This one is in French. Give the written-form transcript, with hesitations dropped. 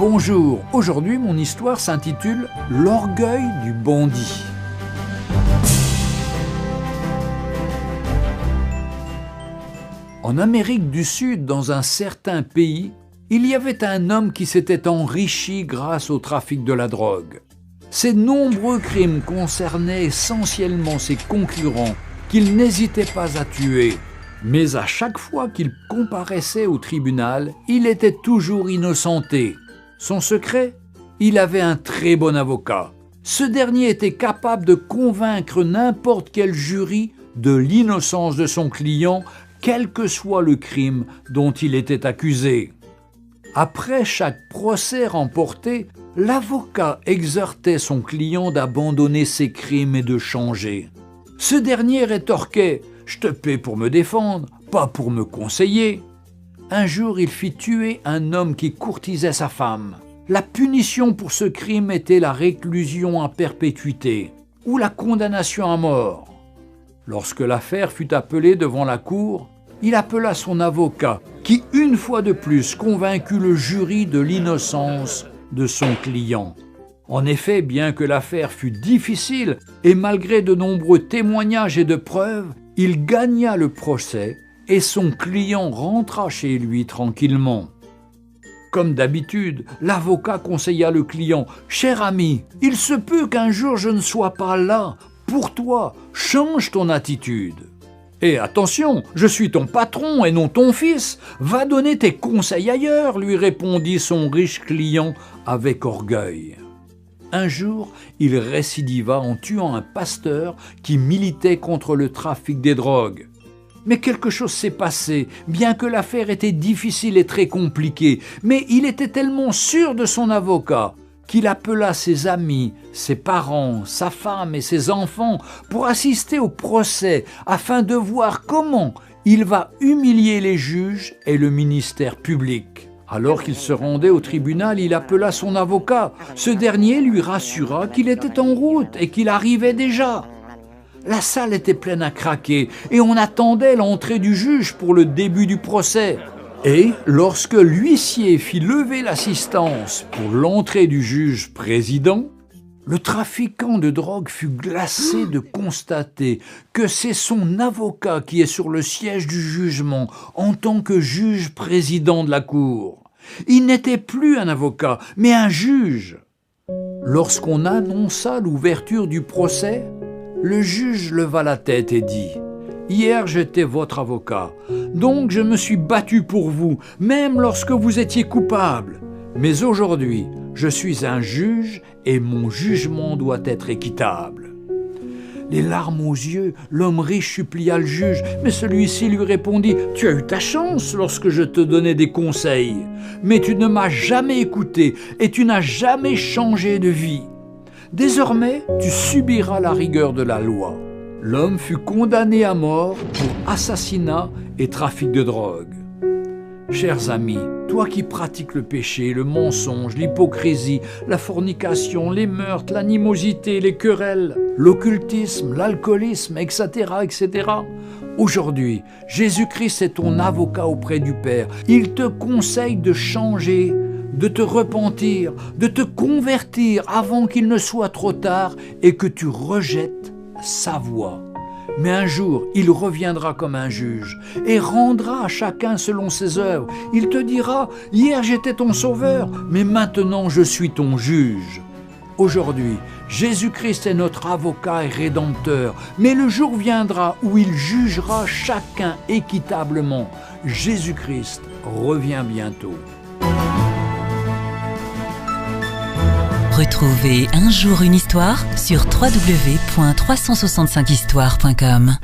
Bonjour, aujourd'hui mon histoire s'intitule « L'orgueil du bandit ». En Amérique du Sud, dans un certain pays, il y avait un homme qui s'était enrichi grâce au trafic de la drogue. Ses nombreux crimes concernaient essentiellement ses concurrents qu'il n'hésitait pas à tuer. Mais à chaque fois qu'il comparaissait au tribunal, il était toujours innocenté. Son secret ? Il avait un très bon avocat. Ce dernier était capable de convaincre n'importe quel jury de l'innocence de son client, quel que soit le crime dont il était accusé. Après chaque procès remporté, l'avocat exhortait son client d'abandonner ses crimes et de changer. Ce dernier rétorquait « Je te paie pour me défendre, pas pour me conseiller ». Un jour, il fit tuer un homme qui courtisait sa femme. La punition pour ce crime était la réclusion à perpétuité ou la condamnation à mort. Lorsque l'affaire fut appelée devant la cour, il appela son avocat qui, une fois de plus, convaincut le jury de l'innocence de son client. En effet, bien que l'affaire fût difficile et malgré de nombreux témoignages et de preuves, il gagna le procès et son client rentra chez lui tranquillement. Comme d'habitude, l'avocat conseilla le client « Cher ami, il se peut qu'un jour je ne sois pas là. Pour toi, change ton attitude. Et attention, je suis ton patron et non ton fils. Va donner tes conseils ailleurs, lui répondit son riche client avec orgueil. Un jour, il récidiva en tuant un pasteur qui militait contre le trafic des drogues. Mais quelque chose s'est passé, bien que l'affaire était difficile et très compliquée. Mais il était tellement sûr de son avocat qu'il appela ses amis, ses parents, sa femme et ses enfants pour assister au procès afin de voir comment il va humilier les juges et le ministère public. Alors qu'il se rendait au tribunal, il appela son avocat. Ce dernier lui rassura qu'il était en route et qu'il arrivait déjà. La salle était pleine à craquer et on attendait l'entrée du juge pour le début du procès. Et lorsque l'huissier fit lever l'assistance pour l'entrée du juge président, le trafiquant de drogue fut glacé de constater que c'est son avocat qui est sur le siège du jugement en tant que juge président de la cour. Il n'était plus un avocat, mais un juge. Lorsqu'on annonça l'ouverture du procès, le juge leva la tête et dit « Hier, j'étais votre avocat, donc je me suis battu pour vous, même lorsque vous étiez coupable. Mais aujourd'hui, je suis un juge et mon jugement doit être équitable. » Les larmes aux yeux, l'homme riche supplia le juge, mais celui-ci lui répondit « Tu as eu ta chance lorsque je te donnais des conseils, mais tu ne m'as jamais écouté et tu n'as jamais changé de vie. Désormais, tu subiras la rigueur de la loi. » L'homme fut condamné à mort pour assassinat et trafic de drogue. Chers amis, toi qui pratiques le péché, le mensonge, l'hypocrisie, la fornication, les meurtres, l'animosité, les querelles, l'occultisme, l'alcoolisme, etc., etc. Aujourd'hui, Jésus-Christ est ton avocat auprès du Père. Il te conseille de changer, de te repentir, de te convertir avant qu'il ne soit trop tard et que tu rejettes sa voix. Mais un jour, il reviendra comme un juge et rendra à chacun selon ses œuvres. Il te dira « Hier j'étais ton sauveur, mais maintenant je suis ton juge. » Aujourd'hui, Jésus-Christ est notre avocat et rédempteur, mais le jour viendra où il jugera chacun équitablement. Jésus-Christ revient bientôt. Retrouvez Un jour une histoire sur www.365histoire.com.